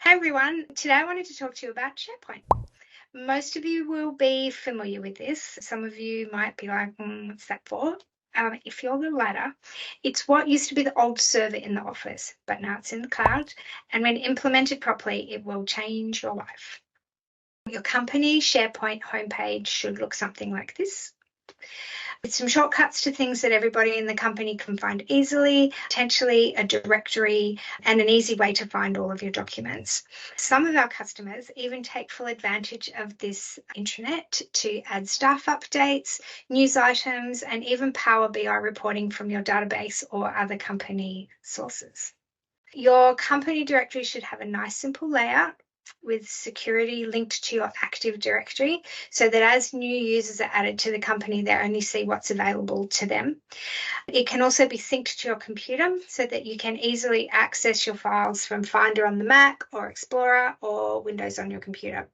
Hi everyone, today I wanted to talk to you about SharePoint. Most of you will be familiar with this. Some of you might be like, what's that for? If you're the latter, it's what used to be the old server in the office, but now it's in the cloud. And when implemented properly, it will change your life. Your company SharePoint homepage should look something like this, with some shortcuts to things that everybody in the company can find easily, potentially a directory, and an easy way to find all of your documents. Some of our customers even take full advantage of this intranet to add staff updates, news items, and even Power BI reporting from your database or other company sources. Your company directory should have a nice, simple layout with security linked to your Active Directory so that as new users are added to the company, they only see what's available to them. It can also be synced to your computer so that you can easily access your files from Finder on the Mac or Explorer or Windows on your computer.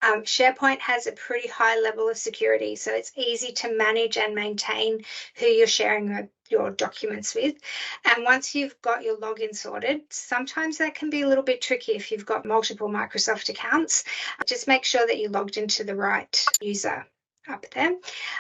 SharePoint has a pretty high level of security, so it's easy to manage and maintain who you're sharing your documents with. And once you've got your login sorted, sometimes that can be a little bit tricky if you've got multiple Microsoft accounts. Just make sure that you logged into the right user up there.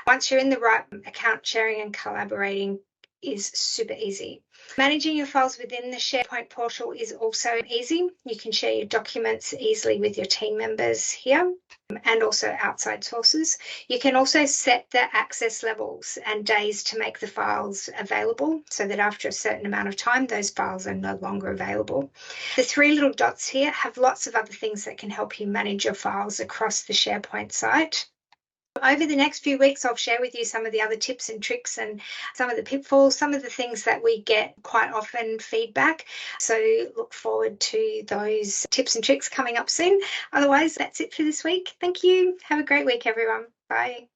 Once you're in the right account, sharing and collaborating is super easy. Managing your files within the SharePoint portal is also easy. You can share your documents easily with your team members here and also outside sources. You can also set the access levels and days to make the files available so that after a certain amount of time, those files are no longer available. The three little dots here have lots of other things that can help you manage your files across the SharePoint site. Over the next few weeks, I'll share with you some of the other tips and tricks and some of the pitfalls, some of the things that we get quite often feedback. So look forward to those tips and tricks coming up soon. Otherwise, that's it for this week. Thank you. Have a great week, everyone. Bye.